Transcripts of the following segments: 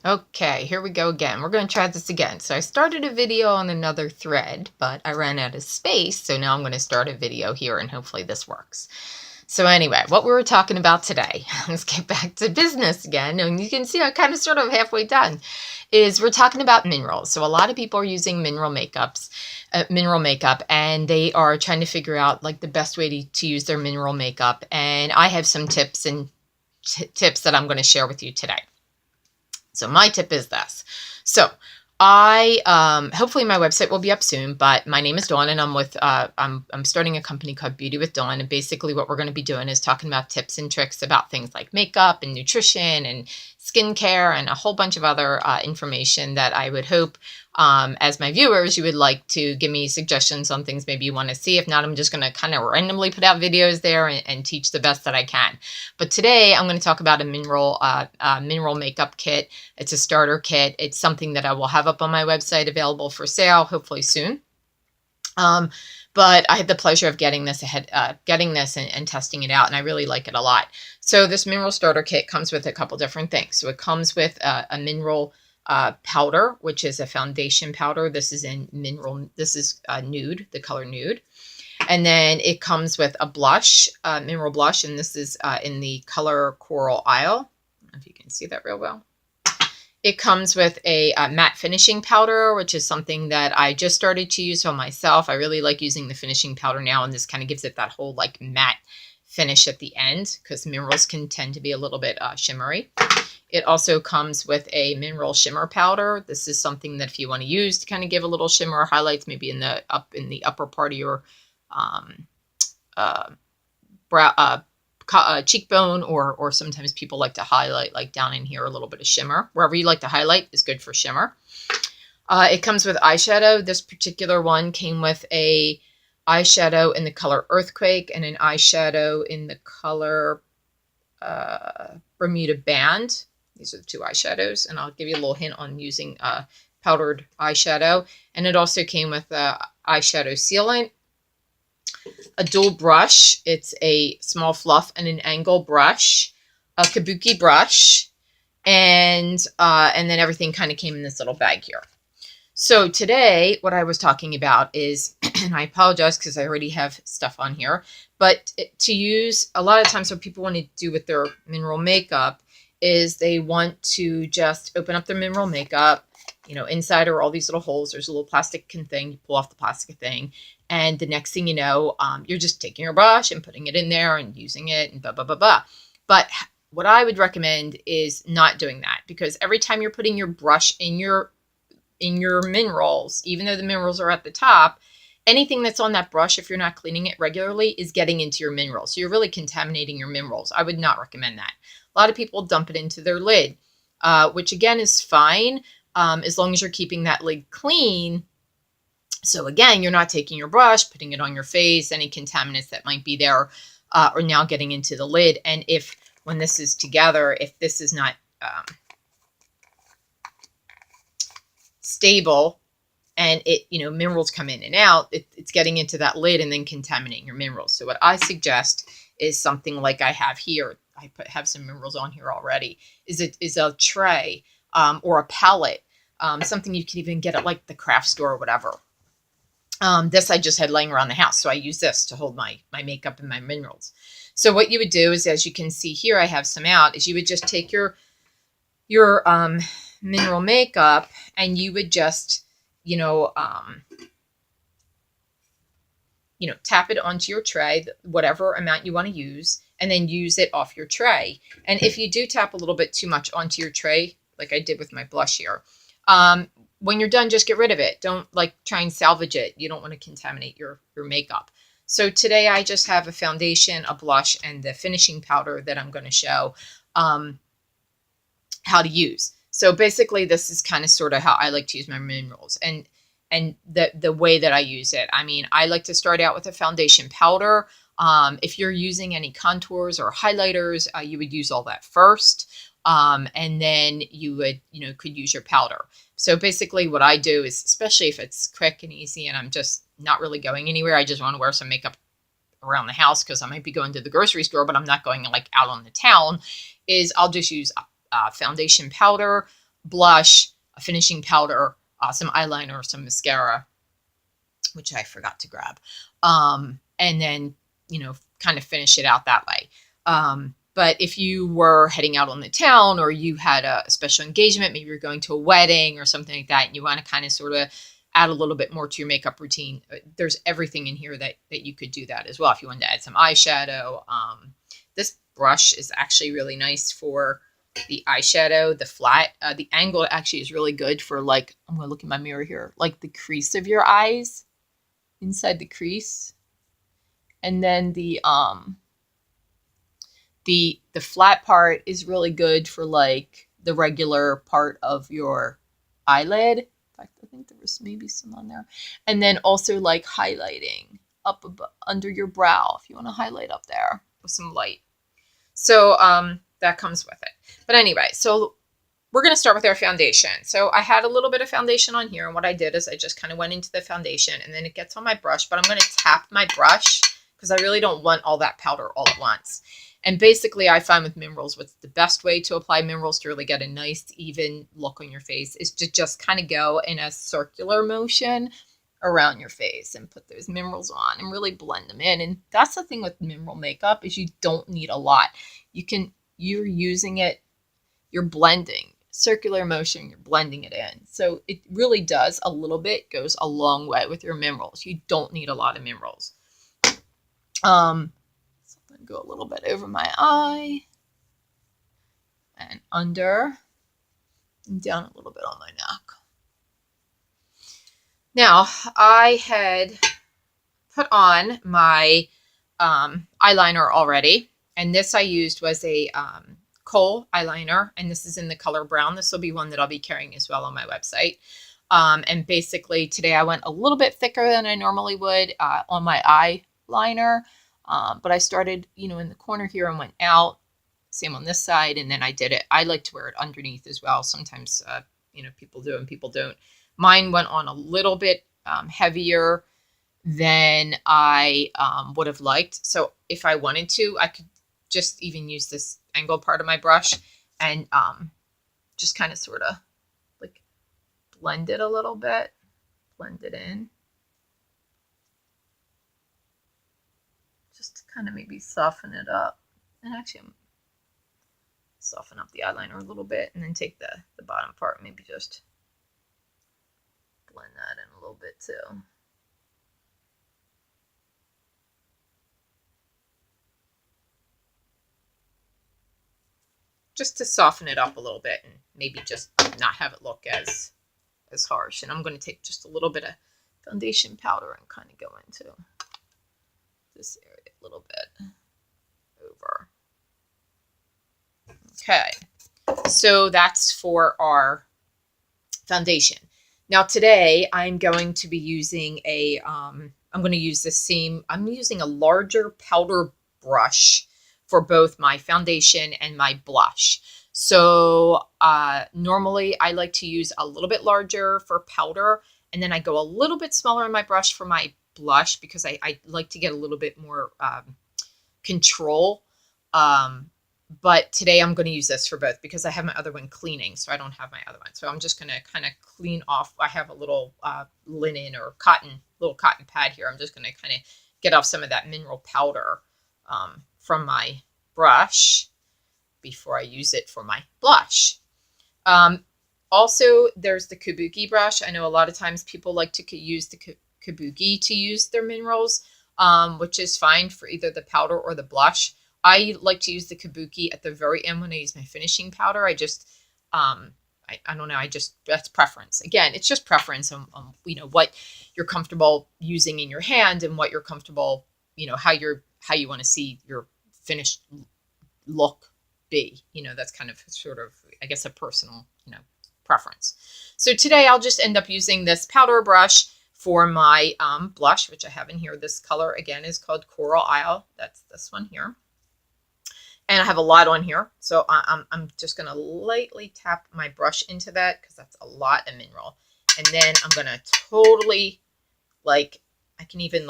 Okay, here we go again. We're going to try this again. So I started a video on another thread, but I ran out of space. So now I'm going to start a video here and hopefully this works. So anyway, what we were talking about today, let's get back to business again. And you can see I'm kind of sort of halfway done, is we're talking about minerals. So a lot of people are using mineral makeup, and they are trying to figure out like the best way to use their mineral makeup. And I have some tips and tips that I'm going to share with you today. So my tip is this. So I hopefully my website will be up soon, but my name is Dawn and I'm with I'm starting a company called Beauty with Dawn, and basically what we're going to be doing is talking about tips and tricks about things like makeup and nutrition and skincare and a whole bunch of other information that I would hope as my viewers you would like to give me suggestions on things maybe you want to see. If not, I'm just going to kind of randomly put out videos there and teach the best that I can. But today I'm going to talk about a mineral makeup kit. It's a starter kit. It's something that I will have up on my website available for sale, hopefully soon. But I had the pleasure of getting this and testing it out, and I really like it a lot. So this mineral starter kit comes with a couple different things. So it comes with a mineral powder, which is a foundation powder. This is nude, the color nude. And then it comes with a blush, mineral blush, and this is in the color Coral Isle. I don't know if you can see that real well. It comes with a matte finishing powder, which is something that I just started to use on myself. I really like using the finishing powder now, and this kind of gives it that whole like matte finish at the end because minerals can tend to be a little bit shimmery. It also comes with a mineral shimmer powder. This is something that if you want to use to kind of give a little shimmer or highlights, maybe in the upper part of your cheekbone, or sometimes people like to highlight like down in here a little bit of shimmer. Wherever you like to highlight is good for shimmer. It comes with eyeshadow. This particular one came with a eyeshadow in the color Earthquake and an eyeshadow in the color Bermuda Band. These are the two eyeshadows, and I'll give you a little hint on using powdered eyeshadow. And it also came with eyeshadow sealant, a dual brush. It's a small fluff and an angle brush, a kabuki brush, and then everything kind of came in this little bag here. So today, what I was talking about is, and I apologize because I already have stuff on here, but to use, a lot of times what people want to do with their mineral makeup is they want to just open up their mineral makeup. You know, inside are all these little holes. There's a little plastic thing. You pull off the plastic thing. And the next thing you know, you're just taking your brush and putting it in there and using it and blah, blah, blah, blah. But what I would recommend is not doing that, because every time you're putting your brush in your minerals, even though the minerals are at the top, anything that's on that brush, if you're not cleaning it regularly, is getting into your minerals. So you're really contaminating your minerals. I would not recommend that. A lot of people dump it into their lid, which again is fine as long as you're keeping that lid clean. So again, you're not taking your brush, putting it on your face, any contaminants that might be there are now getting into the lid. And when this is together, if this is not stable and minerals come in and out, it's getting into that lid and then contaminating your minerals. So what I suggest is something like I have here. I have some minerals on here already. Is a tray or a palette, something you can even get at like the craft store or whatever. This I just had laying around the house, so I use this to hold my makeup and my minerals. So what you would do is, as you can see here, I have some out, is you would just take your mineral makeup and you would just, tap it onto your tray, whatever amount you want to use, and then use it off your tray. And if you do tap a little bit too much onto your tray, like I did with my blush here, when you're done, just get rid of it. Don't try and salvage it. You don't want to contaminate your makeup. So today I just have a foundation, a blush, and the finishing powder that I'm going to show how to use. So basically this is kind of sort of how I like to use my minerals and the way that I use it. I mean, I like to start out with a foundation powder. If you're using any contours or highlighters, you would use all that first. And then you would, could use your powder. So basically what I do is, especially if it's quick and easy and I'm just not really going anywhere, I just want to wear some makeup around the house because I might be going to the grocery store, but I'm not going out on the town, is I'll just use foundation powder, blush, a finishing powder, some eyeliner, some mascara, which I forgot to grab. And then, kind of finish it out that way. But if you were heading out on the town, or you had a special engagement, maybe you're going to a wedding or something like that, and you want to kind of sort of add a little bit more to your makeup routine, there's everything in here that you could do that as well. If you wanted to add some eyeshadow, this brush is actually really nice for the eyeshadow, the flat. The angle actually is really good for, like, I'm going to look in my mirror here, like the crease of your eyes, inside the crease. And then the flat part is really good for, like, the regular part of your eyelid. In fact, I think there was maybe some on there. And then also, like, highlighting up under your brow, if you want to highlight up there with some light. So that comes with it. But anyway, so we're going to start with our foundation. So I had a little bit of foundation on here, and what I did is I just kind of went into the foundation, and then it gets on my brush, but I'm going to tap my brush because I really don't want all that powder all at once. And basically, I find with minerals, what's the best way to apply minerals to really get a nice, even look on your face is to just kind of go in a circular motion around your face and put those minerals on and really blend them in. And that's the thing with mineral makeup, is you don't need a lot. You're using it, you're blending, circular motion, you're blending it in. So it really does, a little bit goes a long way with your minerals. You don't need a lot of minerals. So I'm going to go a little bit over my eye and under and down a little bit on my neck. Now, I had put on my eyeliner already, and this I used was a Kohl eyeliner, and this is in the color brown. This will be one that I'll be carrying as well on my website. And basically today I went a little bit thicker than I normally would on my eyeliner, but I started, in the corner here and went out. Same on this side, and then I did it. I like to wear it underneath as well. Sometimes, people do and people don't. Mine went on a little bit heavier than I would have liked. So if I wanted to, I could just even use this angle part of my brush and just kind of sort of like blend it a little bit, blend it in. Just to kind of maybe soften it up. And actually, I'm soften up the eyeliner a little bit, and then take the bottom part, maybe just blend that in a little bit too. Just to soften it up a little bit and maybe just not have it look as harsh. And I'm going to take just a little bit of foundation powder and kind of go into this area a little bit over. Okay, so that's for our foundation. Now today I'm going to be using I'm using a larger powder brush for both my foundation and my blush. So normally I like to use a little bit larger for powder, and then I go a little bit smaller in my brush for my blush because I like to get a little bit more control. But today I'm going to use this for both because I have my other one cleaning, so I don't have my other one. So I'm just going to kind of clean off. I have a little linen or little cotton pad here. I'm just going to kind of get off some of that mineral powder from my brush before I use it for my blush. Also, there's the Kabuki brush. I know a lot of times people like to use the Kabuki to use their minerals, which is fine for either the powder or the blush. I like to use the Kabuki at the very end when I use my finishing powder. I just, I don't know, that's preference. Again, it's just preference on what you're comfortable using in your hand and what you're comfortable, how you want to see your finished look be. That's kind of sort of, I guess, a personal, preference. So today I'll just end up using this powder brush for my blush, which I have in here. This color, again, is called Coral Isle. That's this one here. And I have a lot on here, so I'm just going to lightly tap my brush into that because that's a lot of mineral. And then I'm going to totally, I can even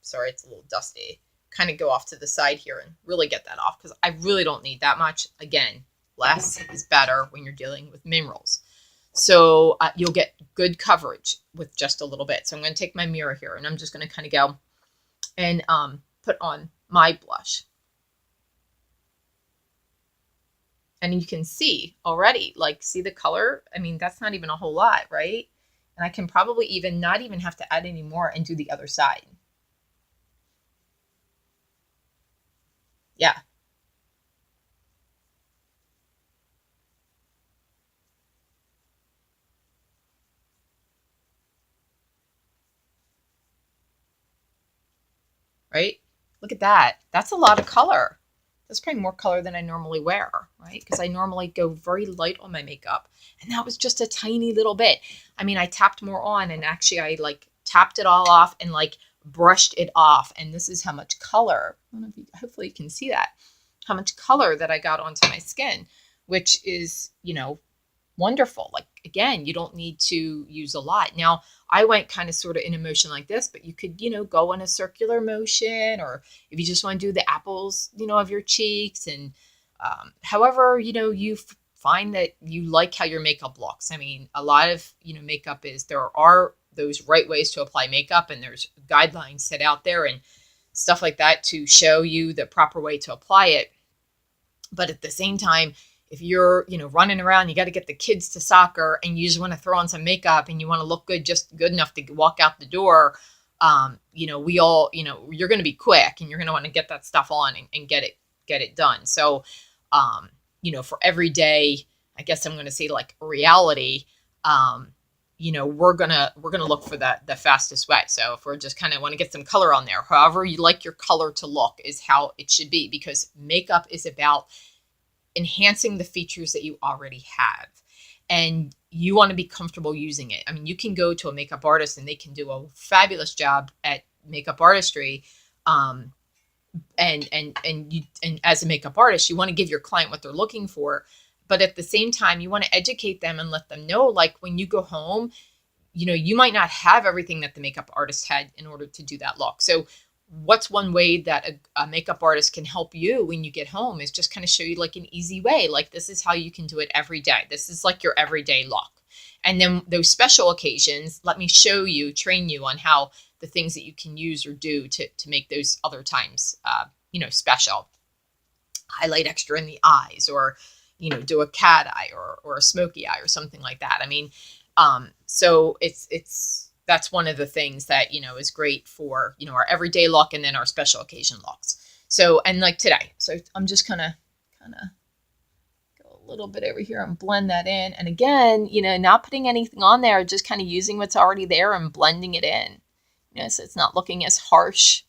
sorry, it's a little dusty, kind of go off to the side here and really get that off because I really don't need that much. Again, less is better when you're dealing with minerals. So you'll get good coverage with just a little bit. So I'm going to take my mirror here and I'm just going to kind of go and put on my blush. And you can see already, like, see the color? I mean, that's not even a whole lot, right? And I can probably even not even have to add any more and do the other side. Yeah. Right? Look at that. That's a lot of color. That's probably more color than I normally wear, right? Because I normally go very light on my makeup. And that was just a tiny little bit. I mean, I tapped more on and actually I like tapped it all off and like brushed it off. And this is how much color, I don't know if you, hopefully you can see that, how much color that I got onto my skin, which is, you know, wonderful. Like, again, you don't need to use a lot. Now, I went kind of sort of in a motion like this, but you could, you know, go in a circular motion, or if you just want to do the apples, you know, of your cheeks, and however, you know, you find that you like how your makeup looks. I mean, a lot of, you know, makeup is, there are those right ways to apply makeup, and there's guidelines set out there and stuff like that to show you the proper way to apply it. But at the same time, if you're, you know, running around, you got to get the kids to soccer and you just want to throw on some makeup and you want to look good, just good enough to walk out the door, you know, we all, you know, you're going to be quick and you're going to want to get that stuff on and get it done. So, you know, for every day, I guess I'm going to say like reality, you know, we're going to look for the fastest way. So if we're just kind of want to get some color on there, however you like your color to look is how it should be, because makeup is about enhancing the features that you already have, and you want to be comfortable using it. I mean, you can go to a makeup artist and they can do a fabulous job at makeup artistry, and as a makeup artist, you want to give your client what they're looking for, but at the same time, you want to educate them and let them know, like, when you go home, you know, you might not have everything that the makeup artist had in order to do that look. So what's one way that a makeup artist can help you when you get home is just kind of show you like an easy way. Like, this is how you can do it every day. This is like your everyday look. And then those special occasions, let me show you, train you on how the things that you can use or do to make those other times, you know, special. Highlight extra in the eyes, or, you know, do a cat eye or a smoky eye or something like that. I mean, so that's one of the things that, you know, is great for, you know, our everyday look and then our special occasion looks. So, and like today, so I'm just kind of go a little bit over here and blend that in. And again, you know, not putting anything on there, just kind of using what's already there and blending it in, you know, so it's not looking as harsh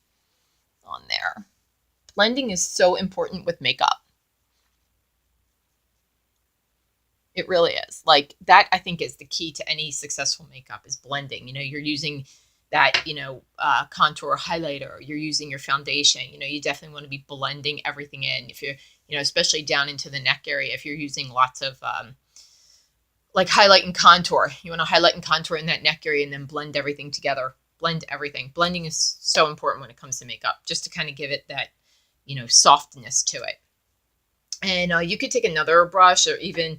on there. Blending is so important with makeup. It really is. Like, that, I think, is the key to any successful makeup, is blending. You know, you're using that, you know, contour highlighter, you're using your foundation, you know, you definitely want to be blending everything in. If you're, you know, especially down into the neck area, if you're using lots of like highlight and contour, you want to highlight and contour in that neck area and then blend everything together. Blend everything. Blending is so important when it comes to makeup, just to kind of give it that, you know, softness to it. And you could take another brush, or even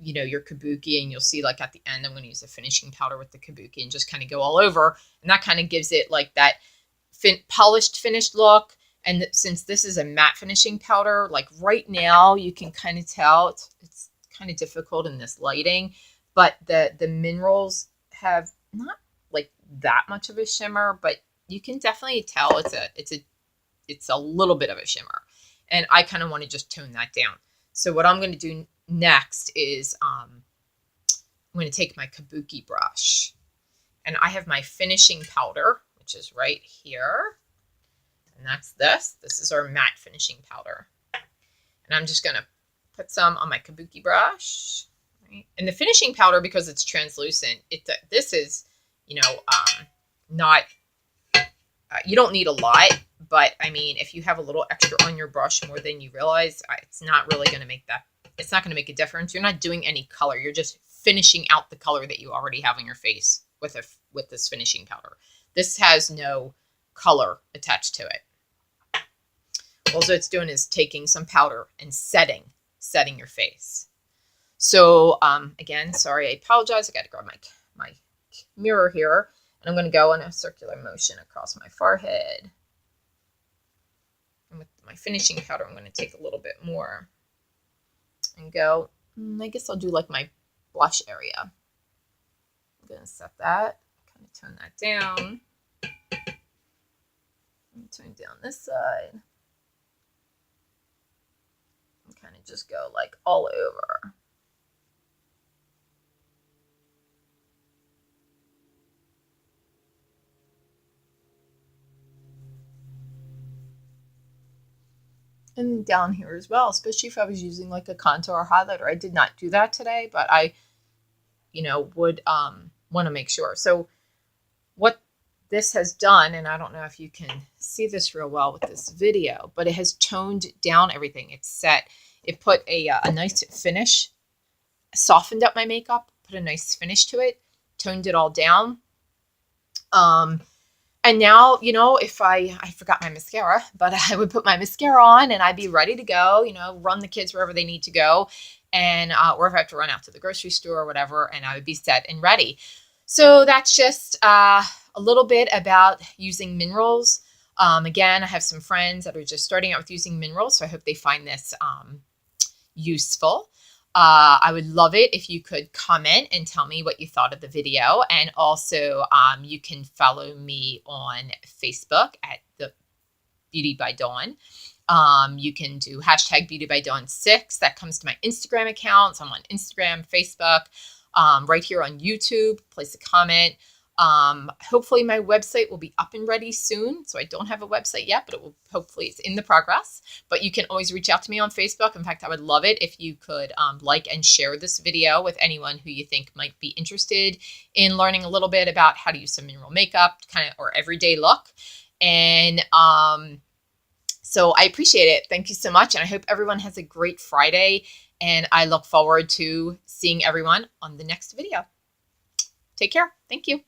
you know, your kabuki, and you'll see, like, at the end, I'm going to use a finishing powder with the kabuki and just kind of go all over. And that kind of gives it like that polished, finished look. And since this is a matte finishing powder, like right now, you can kind of tell it's kind of difficult in this lighting, but the minerals have not like that much of a shimmer, but you can definitely tell it's a little bit of a shimmer. And I kind of want to just tone that down. So what I'm going to do next is I'm going to take my kabuki brush, and I have my finishing powder, which is right here. And that's this. This is our matte finishing powder. And I'm just going to put some on my kabuki brush. Right? And the finishing powder, because it's translucent, this is, you know, not, you don't need a lot. But I mean, if you have a little extra on your brush more than you realize, it's not really going to make that, it's not going to make a difference. You're not doing any color. You're just finishing out the color that you already have on your face with this finishing powder. This has no color attached to it. All it's doing is taking some powder and setting your face. So again, sorry, I apologize. I got to grab my mirror here, and I'm going to go in a circular motion across my forehead. And with my finishing powder, I'm going to take a little bit more and go, I guess I'll do like my blush area. I'm going to set that, kind of tone that down. Tone down this side. And kind of just go like all over. And down here as well, especially if I was using like a contour or highlighter. I did not do that today, but I, would want to make sure. So what this has done, and I don't know if you can see this real well with this video, but it has toned down everything. It's set. It put a nice finish, softened up my makeup, put a nice finish to it, toned it all down. And now, if I forgot my mascara, but I would put my mascara on and I'd be ready to go, run the kids wherever they need to go, and or if I have to run out to the grocery store or whatever, and I would be set and ready. So that's just a little bit about using minerals. Again, I have some friends that are just starting out with using minerals, so I hope they find this useful. I would love it if you could comment and tell me what you thought of the video. And also, you can follow me on Facebook at the Beauty by Dawn. You can do hashtag Beauty by Dawn 6. That comes to my Instagram account. So I'm on Instagram, Facebook, right here on YouTube. Place a comment. Hopefully my website will be up and ready soon. So I don't have a website yet, but hopefully it's in the progress. But you can always reach out to me on Facebook. In fact, I would love it if you could like and share this video with anyone who you think might be interested in learning a little bit about how to use some mineral makeup, or everyday look. And so I appreciate it. Thank you so much. And I hope everyone has a great Friday. And I look forward to seeing everyone on the next video. Take care. Thank you.